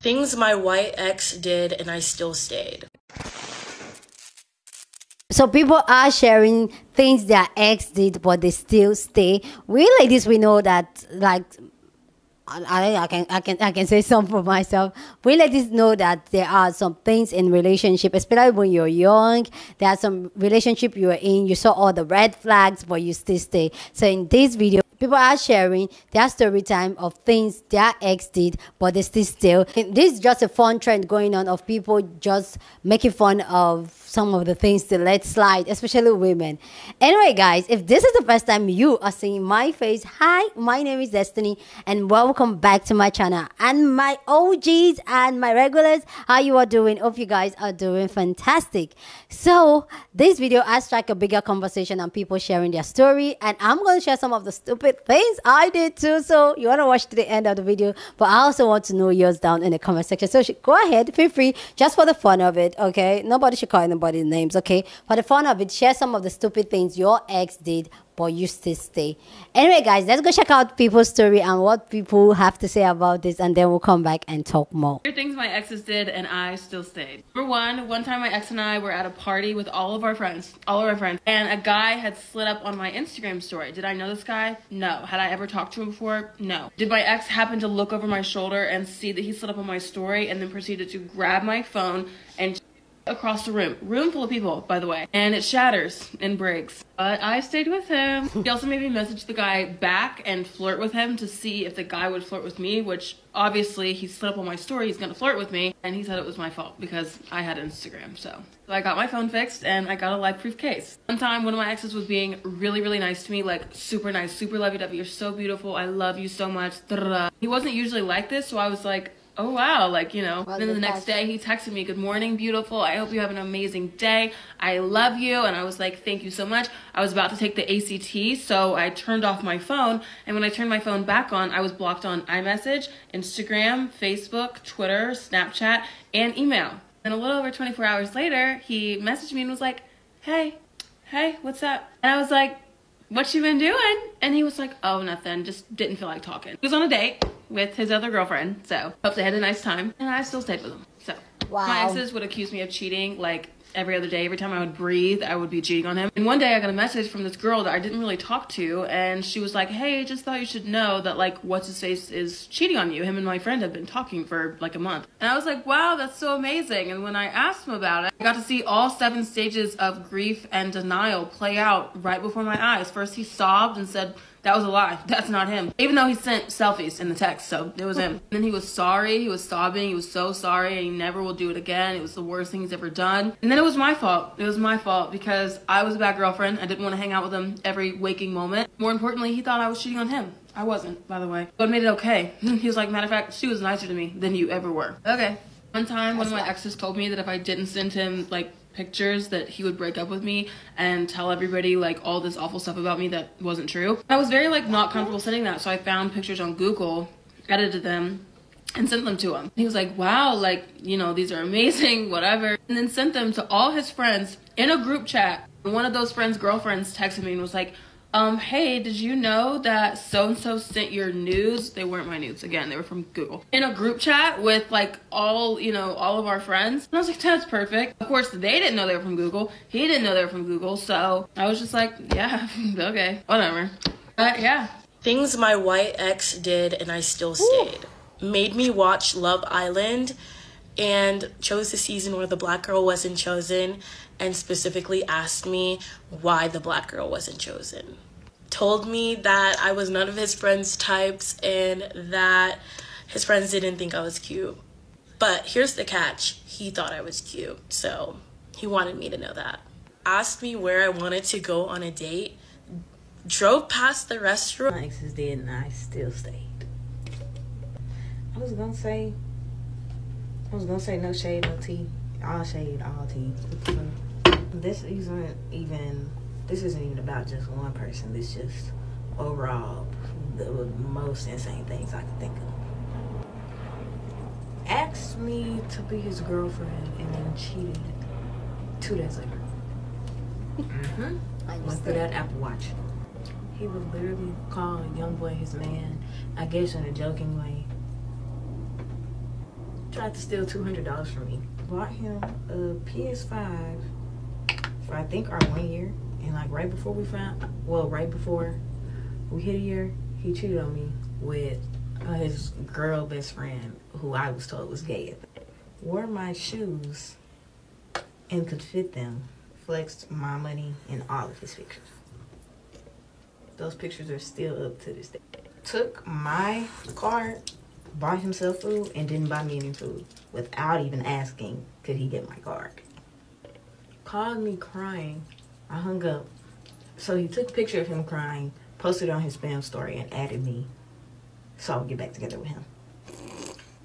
Things my white ex did and I still stayed. So people are sharing things their ex did, but they still stay. We ladies, we know that, like, I can say some for myself. We ladies know that there are some things in relationship, especially when you're young. There are some relationship you're in. You saw all the red flags, but you still stay. So in this video, people are sharing their story time of things their ex did, but they still stay. And this is just a fun trend going on of people just making fun of some of the things to let slide, especially women. Anyway, guys, if this is the first time you are seeing my face, hi, my name is Destiny, and welcome back to my channel. And my OGs and my regulars, how you are doing? Hope you guys are doing fantastic. So this video has struck a bigger conversation on people sharing their story, and I'm going to share some of the stupid things I did too. So you want to watch to the end of the video, but I also want to know yours down in the comment section. So go ahead, feel free, just for the fun of it, okay? Nobody should call anybody's names, okay? For the fun of it, share some of the stupid things your ex did, but you still stay. Anyway, guys, let's go check out people's story and what people have to say about this, and then we'll come back and talk more. Things my exes did and I still stayed. Number one time my ex and I were at a party with all of our friends, and a guy had slid up on my Instagram story. Did I know this guy? No. Had I ever talked to him before? No. Did my ex happen to look over my shoulder and see that he slid up on my story and then proceeded to grab my phone and across the room full of people, by the way, and it shatters and breaks, but I stayed with him. He also made me message the guy back and flirt with him to see if the guy would flirt with me, which obviously he slid up on my story, he's gonna flirt with me, and he said it was my fault because I had Instagram. So I got my phone fixed and I got a life-proof case. One time one of my exes was being really nice to me, like super nice, super lovey-dovey, you're so beautiful, I love you so much. He wasn't usually like this, so I was like, oh wow, like, you know. And then the next day he texted me, good morning, beautiful, I hope you have an amazing day, I love you. And I was like, thank you so much. I was about to take the ACT, so I turned off my phone, and when I turned my phone back on, I was blocked on iMessage, Instagram, Facebook, Twitter, Snapchat, and email. And a little over 24 hours later, he messaged me and was like, hey, what's up? And I was like, what you been doing? And he was like, oh, nothing, just didn't feel like talking. He was on a date with his other girlfriend, so hope they had a nice time, and I still stayed with him. So wow. My exes would accuse me of cheating like every other day. Every time I would breathe, I would be cheating on him. And one day I got a message from this girl that I didn't really talk to, and she was like, hey, just thought you should know that, like, what's his face is cheating on you. Him and my friend have been talking for like a month. And I was like, wow, that's so amazing. And when I asked him about it, I got to see all 7 stages of grief and denial play out right before my eyes. First he sobbed and said, that was a lie. That's not him. Even though he sent selfies in the text, so it was him. And then he was sorry. He was sobbing. He was so sorry, and he never will do it again. It was the worst thing he's ever done. And then it was my fault. It was my fault because I was a bad girlfriend. I didn't want to hang out with him every waking moment. More importantly, he thought I was cheating on him. I wasn't, by the way. But it made it okay. He was like, matter of fact, she was nicer to me than you ever were. Okay. One time, one of my exes told me that if I didn't send him, like, pictures, that he would break up with me and tell everybody like all this awful stuff about me that wasn't true. I was very like not comfortable sending that, so I found pictures on Google, edited them, and sent them to him. He was like, wow, like, you know, these are amazing, whatever, and then sent them to all his friends in a group chat. And one of those friends' girlfriends texted me and was like, hey, did you know that so-and-so sent your nudes? They weren't my nudes, again, they were from Google. In a group chat with like all, you know, all of our friends. And I was like, that's perfect. Of course, they didn't know they were from Google. He didn't know they were from Google. So I was just like, yeah, okay, whatever. But yeah. Things my white ex did and I still stayed. Made me watch Love Island and chose the season where the black girl wasn't chosen, and specifically asked me why the black girl wasn't chosen. Told me that I was none of his friends' types and that his friends didn't think I was cute. But here's the catch, he thought I was cute, so he wanted me to know that. Asked me where I wanted to go on a date, drove past the restaurant. My exes did and I still stayed. I was gonna say no shade, no tea. All shade, all tea. This isn't even about just one person. This just overall the most insane things I can think of. Asked me to be his girlfriend and then cheated 2 days later. Went through that Apple Watch. He would literally call a young boy his man, I guess in a joking way. tried to steal $200 from me. Bought him a PS5 for I think our 1 year. And like right before we hit a year, he cheated on me with his girl best friend, who I was told was gay. Wore my shoes and could fit them. Flexed my money in all of his pictures. Those pictures are still up to this day. Took my card, bought himself food, and didn't buy me any food without even asking could he get my card. Called me crying. I hung up. So he took a picture of him crying, posted it on his spam story, and added me so I would get back together with him.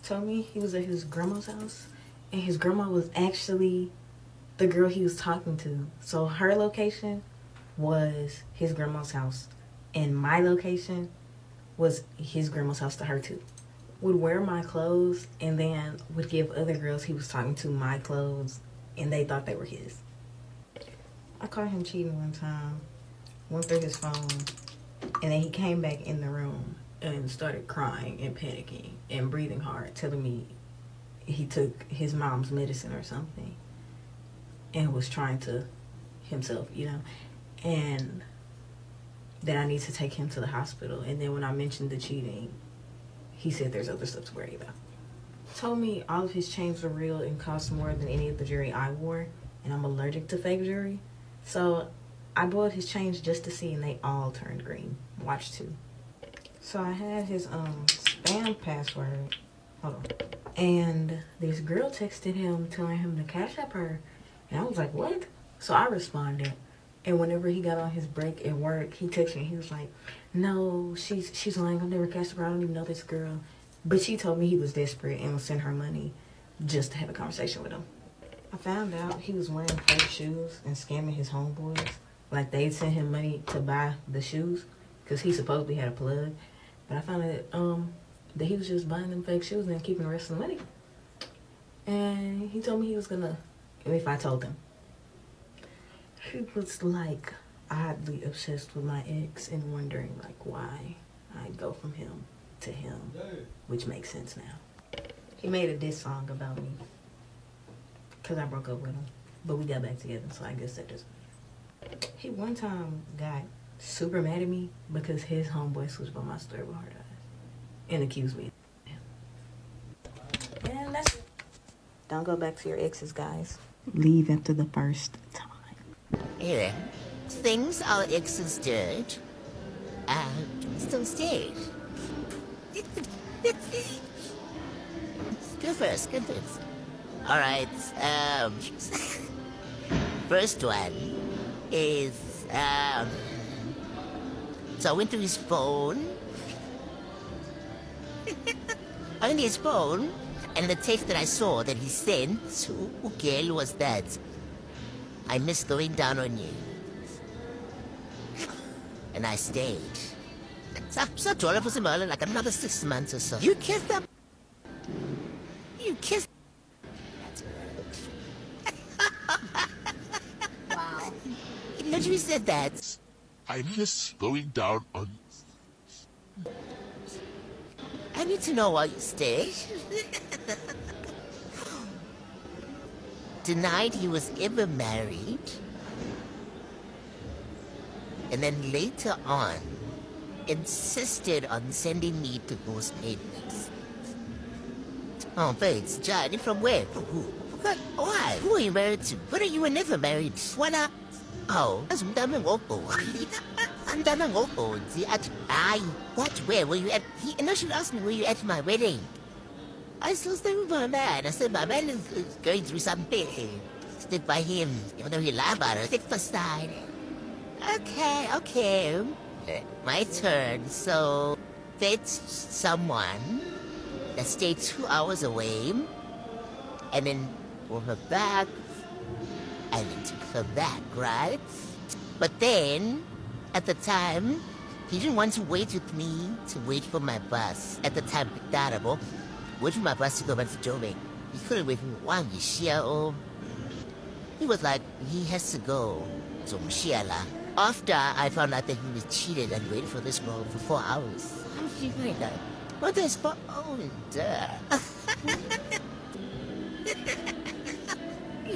Told me he was at his grandma's house, and his grandma was actually the girl he was talking to. So her location was his grandma's house, and my location was his grandma's house to her too. Would wear my clothes and then would give other girls he was talking to my clothes, and they thought they were his. I caught him cheating one time, went through his phone, and then he came back in the room and started crying and panicking and breathing hard, telling me he took his mom's medicine or something and was trying to himself, you know, and that I need to take him to the hospital. And then when I mentioned the cheating, he said there's other stuff to worry about. Told me all of his chains were real and cost more than any of the jewelry I wore, and I'm allergic to fake jewelry. So I bought his chains just to see, and they all turned green. Watch too. So I had his spam password. Hold on. And this girl texted him telling him to cash up her. And I was like, what? So I responded. And whenever he got on his break at work, he texted me. He was like, no, she's lying. I've never cashed her. I don't even know this girl. But she told me he was desperate and would send her money just to have a conversation with him. I found out he was wearing fake shoes and scamming his homeboys. Like, they'd send him money to buy the shoes because he supposedly had a plug. But I found out that he was just buying them fake shoes and keeping the rest of the money. And he told me he was gonna, if I told him. He was like oddly obsessed with my ex and wondering like why I'd go from him to him, which makes sense now. He made a diss song about me because I broke up with him, but we got back together, so I guess that doesn't matter. He one time got super mad at me because his homeboy switched by my story with hard eyes and accused me of him. And that's it. Don't go back to your exes, guys. Leave after the first time. Yeah, things our exes did still stayed. Good first. All right. First one is so I went to his phone. I went to his phone, and the text that I saw that he sent to girl was that I miss going down on you, and I stayed. So I told her for some like another 6 months or so. You kissed them. You kissed. Wow. He literally said that. I miss going down on. I need to know why you stayed. Denied he was ever married. And then later on, insisted on sending me to those paintings. Oh, but it's Johnny from where? What? Why? Who are you married to? What are you were never married? Wala. Oh, that's ang daming opo. Ang daming opo. What? Where were you at? And now she asked me, were you at my wedding? I still stay with my man. I said, my man is going through something. Stick by him. Even though he lied about it, stick aside. Okay. My turn. So, fetched someone that stayed 2 hours away, and then brought her back, and then took her back, right? But then, at the time, he didn't want to wait with me to wait for my bus. At the time, Pitarabo, wait for my bus to go back to Joburg. He couldn't wait for me. Why, he was like, he has to go to Mshiala. After I found out that he was cheated and waited for this girl for 4 hours. How did you find that? What is for? Oh, duh.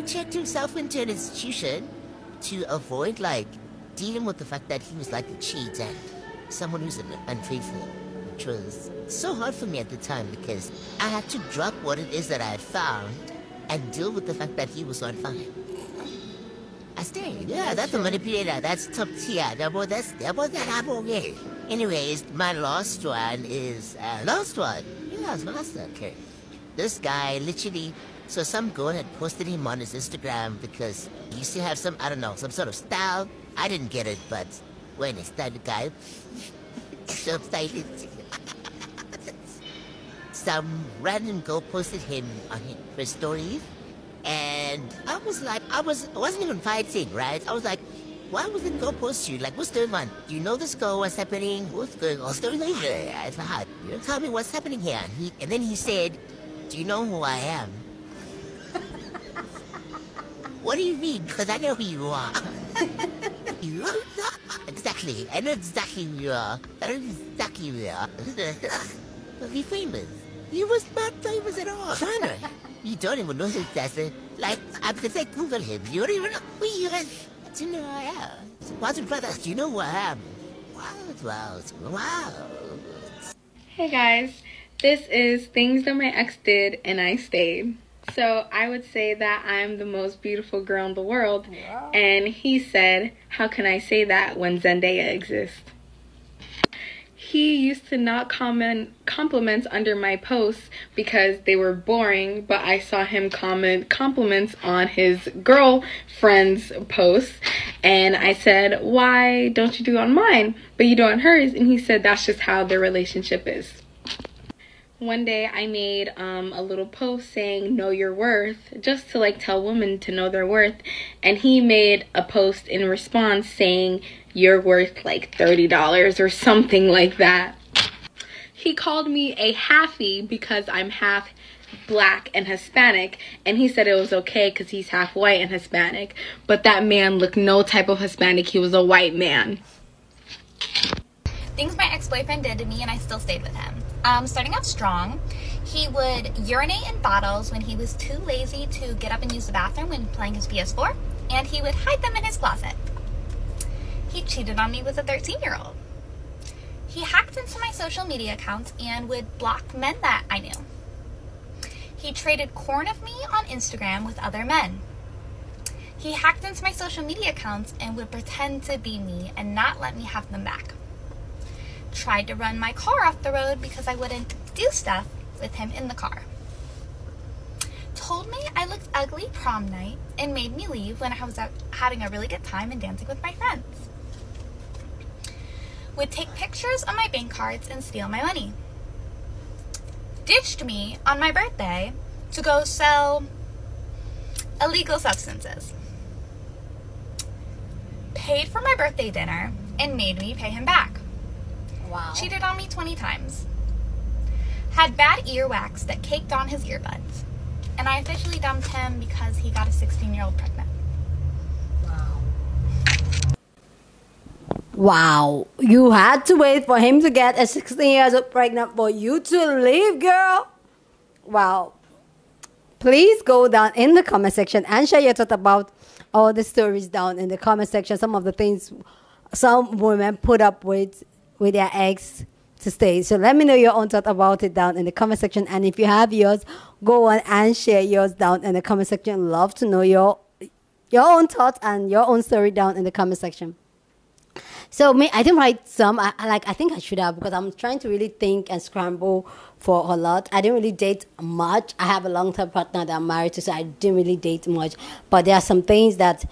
checked himself into an institution to avoid, like, dealing with the fact that he was like a cheat and someone who's unfaithful, which was so hard for me at the time because I had to drop what it is that I had found and deal with the fact that he was not fine. I stayed. Yeah, that's a manipulator. That's top tier. That's that okay. Anyways, my last one is last one. Yes, okay. This guy literally. So some girl had posted him on his Instagram because he used to have some, I don't know, some sort of style. I didn't get it, but when it's that guy, some random girl posted him on her stories, and I was like, I wasn't even fighting, right? I was like, why was the girl post you? Like, what's going on? Do you know this girl? What's happening? What's going on? It's hard. Tell me what's happening here. And then he said, do you know who I am? What do you mean? Because I know who you are. You are? Exactly. I know exactly who you are. I know exactly who you are. But be famous. You was not famous at all. China. You don't even know who that's it. Like, I'm gonna say Google him. You don't even know who you are. Do you know who I am? Watson Brothers, do you know who I am? Wow. Hey guys, this is things that my ex did and I stayed. So I would say that I'm the most beautiful girl in the world. Wow. And he said, how can I say that when Zendaya exists? He used to not comment compliments under my posts because they were boring, but I saw him comment compliments on his girlfriend's posts. And I said, why don't you do it on mine, but you do it on hers? And he said, that's just how their relationship is. One day I made a little post saying know your worth, just to like tell women to know their worth, and he made a post in response saying you're worth like $30 or something like that. He called me a halfie because I'm half black and Hispanic, and he said it was okay because he's half white and Hispanic, but that man looked no type of Hispanic. He was a white man. Things my ex-boyfriend did to me and I still stayed with him. Starting off strong, he would urinate in bottles when he was too lazy to get up and use the bathroom when playing his PS4, and he would hide them in his closet. He cheated on me with a 13-year-old. He hacked into my social media accounts and would block men that I knew. He traded corn of me on Instagram with other men. He hacked into my social media accounts and would pretend to be me and not let me have them back. Tried to run my car off the road because I wouldn't do stuff with him in the car. Told me I looked ugly prom night and made me leave when I was out having a really good time and dancing with my friends. Would take pictures of my bank cards and steal my money. Ditched me on my birthday to go sell illegal substances. Paid for my birthday dinner and made me pay him back. Wow. Cheated on me 20 times. Had bad earwax that caked on his earbuds. And I officially dumped him because he got a 16-year-old pregnant. Wow. You had to wait for him to get a 16 years old pregnant for you to leave, girl. Wow. Please go down in the comment section and share your thoughts about all the stories down in the comment section. Some of the things some women put up with their ex to stay. So let me know your own thought about it down in the comment section. And if you have yours, go on and share yours down in the comment section. Love to know your own thoughts and your own story down in the comment section. So I didn't write some. I think I should have, because I'm trying to really think and scramble for a lot. I didn't really date much. I have a long-term partner that I'm married to, so I didn't really date much. But there are some things that,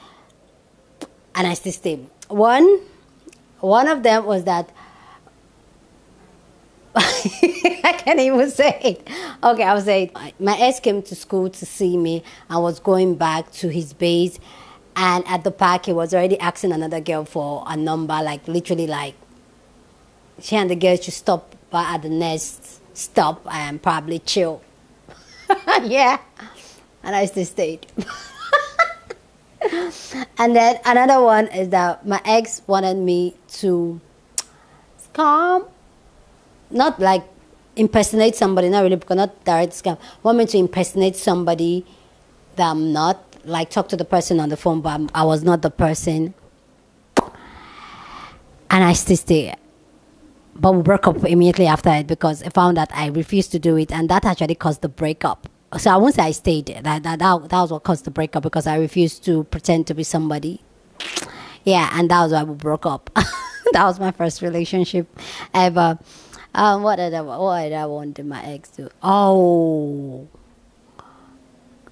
and I still stay. One of them was that I can't even say it. Okay, I will say it. My ex came to school to see me. I was going back to his base, and at the park, he was already asking another girl for a number, like literally like she and the girl should stop by at the next stop and probably chill. Yeah, and I still stayed. And then another one is that my ex wanted me to scam. Not like impersonate somebody, not really, because not direct scam. Want me to impersonate somebody that I'm not, like talk to the person on the phone, but I was not the person, and I still stay. But we broke up immediately after it because I found that I refused to do it, and that actually caused the breakup. So I won't say I stayed. That was what caused the breakup, because I refused to pretend to be somebody. Yeah, and that was why we broke up. That was my first relationship ever. What did I want my ex do? Oh,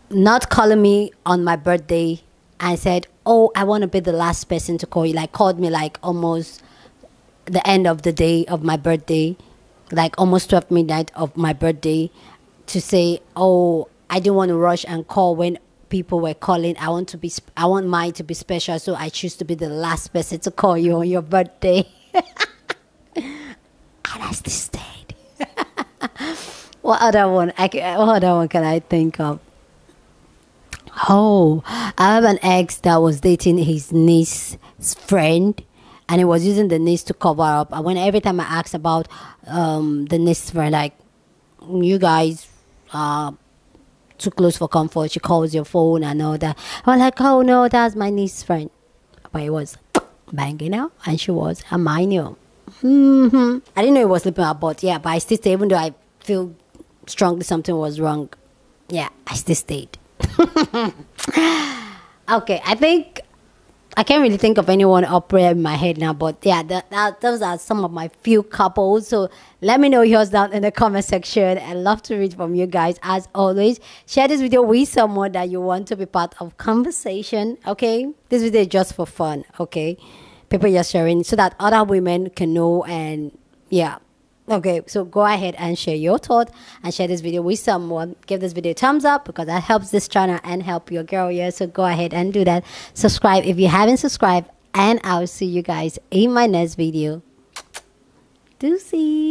not calling me on my birthday. I said, oh, I want to be the last person to call you. Like, called me like almost the end of the day of my birthday, like almost 12 midnight of my birthday, to say, oh, I didn't want to rush and call when people were calling. I want mine to be special, so I choose to be the last person to call you on your birthday. And I still stayed. What other one can I think of? Oh, I have an ex that was dating his niece's friend, and he was using the niece to cover up. And when every time I asked about the niece's friend, like, you guys are too close for comfort, she calls your phone and all that. I was like, oh no, that's my niece's friend. But it was banging out, and she was, and I knew. I didn't know it was sleeping out, but yeah, but I still stayed, even though I feel strongly something was wrong. Yeah, I still stayed. Okay, I think I can't really think of anyone up there in my head now, but yeah, those are some of my few couples. So let me know yours down in the comment section. I love to read from you guys. As always, share this video with someone that you want to be part of conversation. Okay, this video is just for fun. Okay, people just sharing so that other women can know. And yeah, okay, so go ahead and share your thought and share this video with someone. Give this video a thumbs up, because that helps this channel and help your girl here. So go ahead and do that. Subscribe if you haven't subscribed, and I'll see you guys in my next video. Deuces.